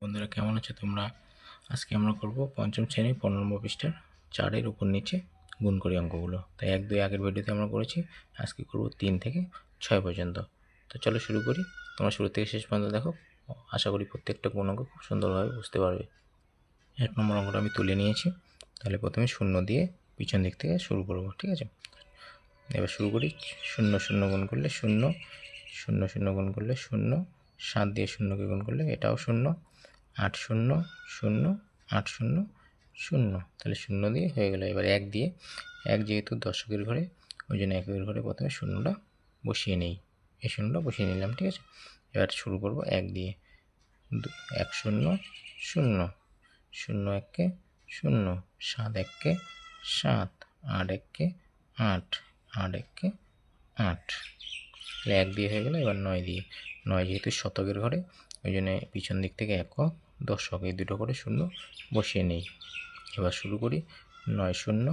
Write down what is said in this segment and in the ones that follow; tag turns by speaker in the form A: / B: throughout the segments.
A: বন্ধুরা কেমন আছো তোমরা? আজকে আমরা করব পঞ্চম শ্রেণীর 15 নম্বর পৃষ্ঠার 4-এর উপর নিচে গুণ করি অঙ্কগুলো। তাই 1, 2 আগের ভিডিওতে আমরা করেছি, আজকে করব 3 থেকে 6 পর্যন্ত। তো চলো শুরু করি। তোমরা শুরু থেকে শেষ পর্যন্ত দেখো, আশা করি প্রত্যেকটা গুণ অঙ্ক খুব সুন্দরভাবে বুঝতে পারবে। 1 নম্বর অঙ্কটা আমি তুলে নিয়েছি। তাহলে প্রথমে 0 দিয়ে পিছন দিক থেকে শুরু করব, ঠিক আছে? এবার শুরু করি। 0 0 গুণ করলে 0, 0 0 গুণ করলে 0, 7 দিয়ে 0কে গুণ করলে এটাও 0, 8 0 0 8 0 0। তাহলে 0 দিয়ে হয়ে গেল। এবার 1 দিয়ে, 1 যেহেতু দশকের ঘরে, ওই জন্য একের ঘরে প্রথমে 0টা বসিয়ে নেই। এই 0টা বসিয়ে নিলাম, ঠিক আছে? এবার শুরু করব 1 দিয়ে। 1 0 0, 0 1 কে 0, 7 1 কে 7, 8 1 কে 8, 8 1 কে 8। তাহলে 1 দিয়ে হয়ে গেল। এবার 9 দিয়ে, 9 যেহেতু শতকের ঘরে, ওই জন্য পিছন দিক থেকে একক, দশক এই দুটো করে 0 বসিয়ে নেই। এবার শুরু করি। 9 0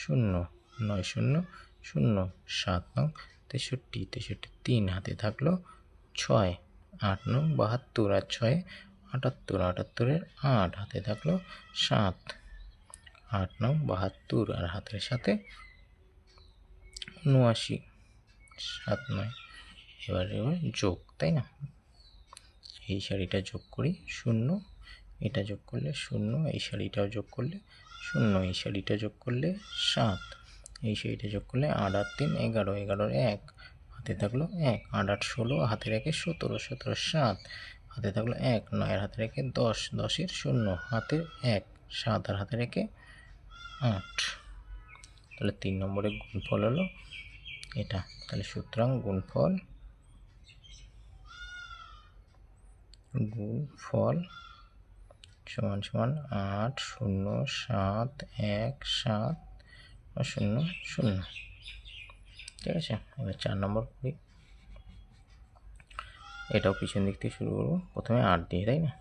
A: 0, 9 0 0, 7 9 63, 63 3 হাতে থাকলো 6, 8 9 72 আর 6 78, 78-এর 8 হাতে থাকলো 7, 8 9 72 আর হাতের সাথে 79, 7 9। এবার যোগ, তাই না? এই শাড়িটা যোগ করি 0, এটা যোগ করলে 0, এই শাড়িটাও যোগ করলে 0, এই শাড়িটা যোগ করলে 7, এই শাড়িটা যোগ করলে 8 আর 3 11, 11-এর 1 হাতে থাকলো 1, 8 8 16, হাতের 1-এ 17, 17 7 হাতে থাকলো 1, 9 আর হাতের 1-এ 10, 10-এর 0 হাতের 1, 7 আর হাতের 1-এ 8। তাহলে 3 নম্বরের গুণফল হলো এটা। তাহলে সুতরাং গুণফল সমান সমান 8 0 7 1 7 0 0, ঠিক আছে? এবার 4 নম্বর করি। এটাও পিছন দিক থেকে শুরু করবো। প্রথমে 8 দিয়ে, তাই না?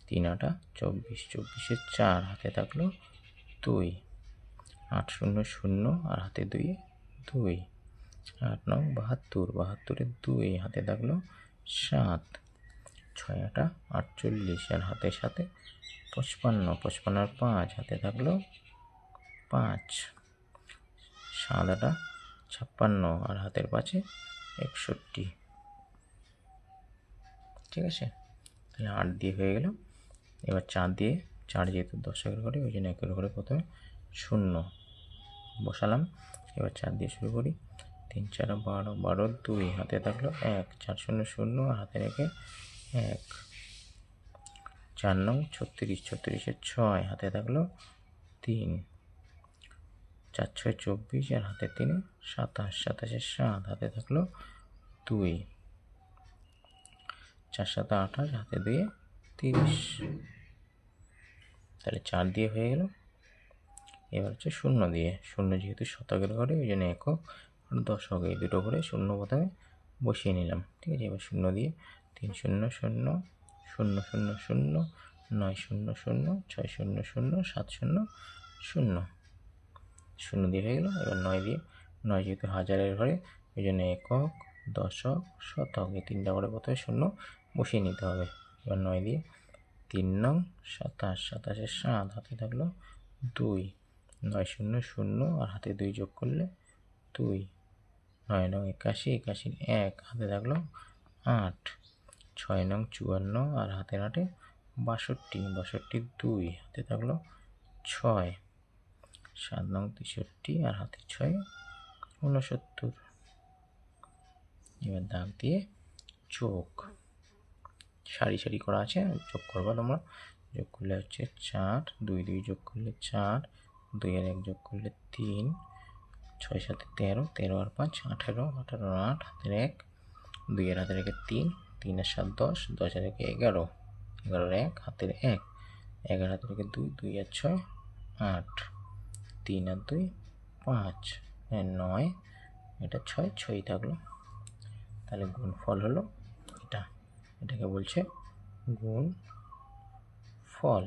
A: 3 8 24, 24-এর 4 হাতে থাকলো 2, 8 0 0 আর হাতে 2 2, 8 9 72, 72-এর 2 হাতে থাকলো 7, 6 8 48 আর হাতের সাথে 55, 55 আর 5 হাতে থাকলো 5, 7 8 56 আর হাতের 5-এ 61, ঠিক আছে? তাহলে 8 দিয়ে হয়ে গেল। এবার 4 দিয়ে, 4 যেহেতু দশকের ঘরে, ওই জন্য একের ঘরে প্রথমে 0 বসালাম। এবার 4 দিয়ে শুরু করি। 3 4 12, 12 2 হাতে থাকলো 1, 4 0 0 আর হাতে রেখে 1, 4 9 36, 36-এর 6 হাতে থাকলো 3, 4 6 24 আর হাতে 3 27, 27-এর 7 হাতে থাকলো 2, 4 7 28 হাতে 2 30। তাহলে 4 দিয়ে হয়ে গেল। এবার হচ্ছে 0 দিয়ে। 0 যেহেতু শতকের ঘরে, ওই জন্য একক আর দশক এই দুটো করে 0 প্রথমে বসিয়ে নিলাম, ঠিক আছে? এবার 0 দিয়ে 3 0 0 0 0 0 9 0 0 6 0 0 7 0 0, 0 দিয়ে হয়ে গেল। এবার 9 দিয়ে, 9 যেহেতু হাজারের ঘরে, ওই জন্য একক, দশক, শতক এই তিনটা করে প্রথমে 0 বসিয়ে নিতে হবে। এবার 9 দিয়ে 3 9 27, 27-এর 7 হাতে থাকলো 2, 9 0 0 আর হাতে 2 যোগ করলে 2, 9 9 81, 81-এর 1 হাতে থাকলো 8, 6 9 54 আর হাতের 8-এ 62, 62 2 হাতে থাকলো 6, 7 9 63 আর হাতের 6 69। এবার দাগ দিয়ে যোগ, সারি সারি করা আছে, যোগ করবা তোমরা। যোগ করলে হচ্ছে 4, 2 2 যোগ করলে 4, 2 আর 1 যোগ করলে 3, 6 7 13, 13 আর 5 18, 18 আর 8 হাতের 1, 2 এর হাতের 1 3, 3 আর 7 10, 10 আর 1 11, 11 আর 1 হাতের 1, 11 হাতের 1 2, 2 আর 6 8, 3 আর 2 5, 9, এটা 6 6 থাকলো। তাহলে গুণফল হলো এটা। এটাকে বলছে গুণ ফল।